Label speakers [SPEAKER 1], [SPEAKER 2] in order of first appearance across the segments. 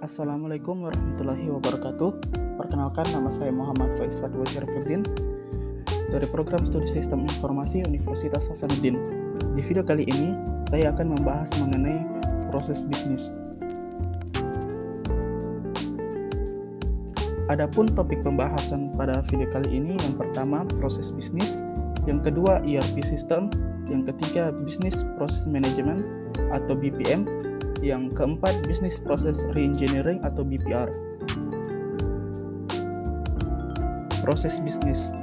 [SPEAKER 1] Assalamualaikum warahmatullahi wabarakatuh. Perkenalkan, nama saya Muhammad Faiz Fatwa Syarifuddin dari Program Studi Sistem Informasi Universitas Hasanuddin. Di video kali ini, saya akan membahas mengenai proses bisnis. Adapun topik pembahasan pada video kali ini, yang pertama proses bisnis, yang kedua ERP system, yang ketiga business process management atau BPM, yang keempat business process reengineering atau BPR. Proses bisnis.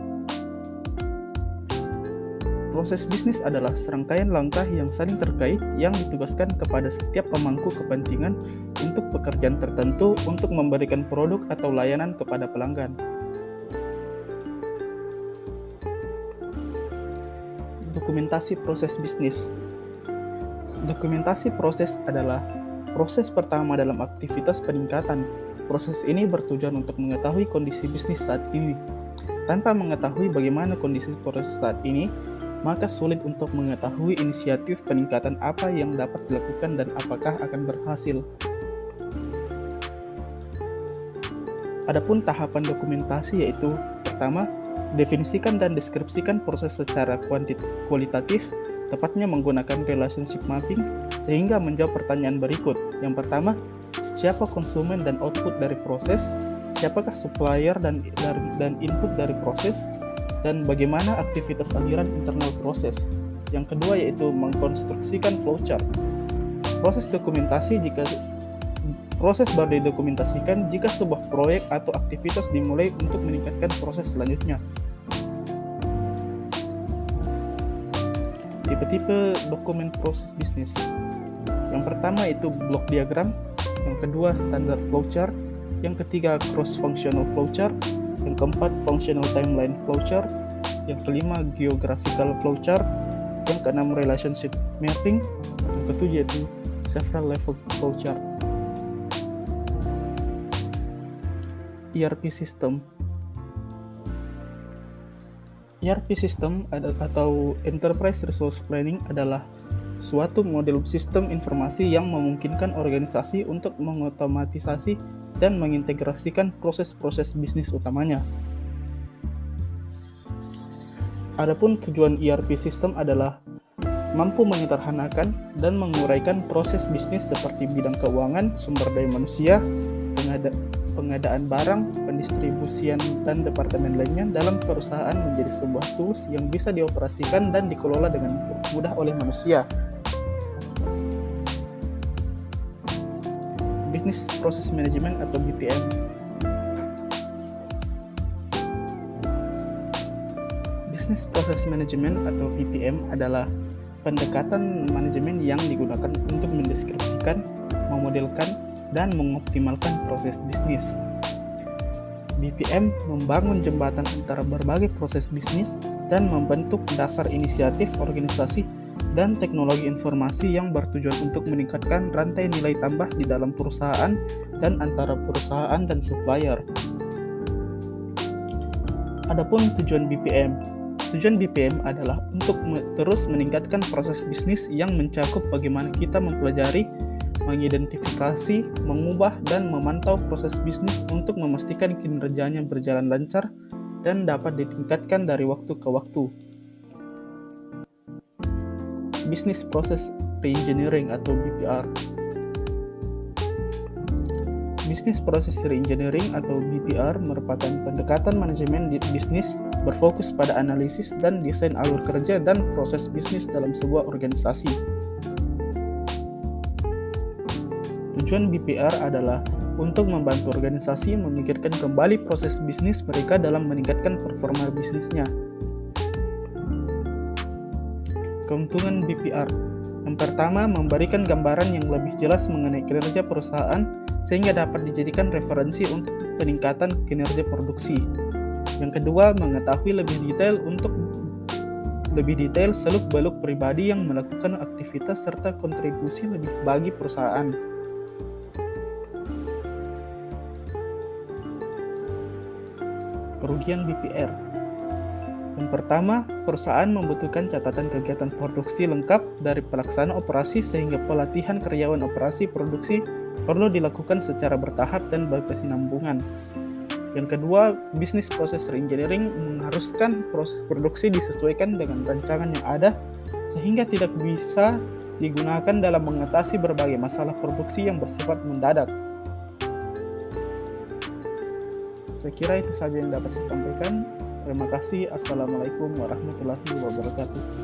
[SPEAKER 1] Proses bisnis adalah serangkaian langkah yang saling terkait yang ditugaskan kepada setiap pemangku kepentingan untuk pekerjaan tertentu untuk memberikan produk atau layanan kepada pelanggan. Dokumentasi proses bisnis. Dokumentasi proses adalah proses pertama dalam aktivitas peningkatan. Proses ini bertujuan untuk mengetahui kondisi bisnis saat ini. Tanpa mengetahui bagaimana kondisi proses saat ini, maka sulit untuk mengetahui inisiatif peningkatan apa yang dapat dilakukan dan apakah akan berhasil. Adapun tahapan dokumentasi yaitu pertama, definisikan dan deskripsikan proses secara kualitatif, tepatnya menggunakan relationship mapping, sehingga menjawab pertanyaan berikut. Yang pertama, siapa konsumen dan output dari proses, siapakah supplier dan input dari proses, dan bagaimana aktivitas aliran internal proses. Yang kedua yaitu mengkonstruksikan flowchart. Proses baru didokumentasikan jika sebuah proyek atau aktivitas dimulai untuk meningkatkan proses selanjutnya. Tipe-tipe dokumen proses bisnis. Yang pertama itu block diagram, yang kedua standard flowchart, yang ketiga cross-functional flowchart, yang keempat functional timeline flowchart, yang kelima geographical flowchart, yang keenam relationship mapping, yang ketujuh yaitu several level flowchart. ERP system. ERP system atau Enterprise Resource Planning adalah suatu model sistem informasi yang memungkinkan organisasi untuk mengotomatisasi dan mengintegrasikan proses-proses bisnis utamanya. Adapun tujuan ERP system adalah mampu menyederhanakan dan menguraikan proses bisnis seperti bidang keuangan, sumber daya manusia, pengadaan barang, pendistribusian, dan departemen lainnya dalam perusahaan menjadi sebuah tools yang bisa dioperasikan dan dikelola dengan mudah oleh manusia. Business Process Management atau BPM. Business Process Management atau BPM adalah pendekatan manajemen yang digunakan untuk mendeskripsikan, memodelkan, dan mengoptimalkan proses bisnis. BPM membangun jembatan antara berbagai proses bisnis dan membentuk dasar inisiatif organisasi dan teknologi informasi yang bertujuan untuk meningkatkan rantai nilai tambah di dalam perusahaan dan antara perusahaan dan supplier. Adapun tujuan BPM. Tujuan BPM adalah untuk terus meningkatkan proses bisnis yang mencakup bagaimana kita mempelajari, mengidentifikasi, mengubah, dan memantau proses bisnis untuk memastikan kinerjanya berjalan lancar dan dapat ditingkatkan dari waktu ke waktu. Business Process Reengineering atau BPR. Business Process Reengineering atau BPR merupakan pendekatan manajemen bisnis berfokus pada analisis dan desain alur kerja dan proses bisnis dalam sebuah organisasi. Tujuan BPR adalah untuk membantu organisasi memikirkan kembali proses bisnis mereka dalam meningkatkan performa bisnisnya. Keuntungan BPR. Yang pertama, memberikan gambaran yang lebih jelas mengenai kinerja perusahaan sehingga dapat dijadikan referensi untuk peningkatan kinerja produksi. Yang kedua, mengetahui lebih detail seluk-beluk pribadi yang melakukan aktivitas serta kontribusi lebih bagi perusahaan. pembagian BPR. Yang pertama, perusahaan membutuhkan catatan kegiatan produksi lengkap dari pelaksana operasi sehingga pelatihan karyawan operasi produksi perlu dilakukan secara bertahap dan berkesinambungan. Yang kedua, business process reengineering mengharuskan proses produksi disesuaikan dengan rancangan yang ada sehingga tidak bisa digunakan dalam mengatasi berbagai masalah produksi yang bersifat mendadak. Saya kira itu saja yang dapat saya sampaikan. Terima kasih. Assalamualaikum warahmatullahi wabarakatuh.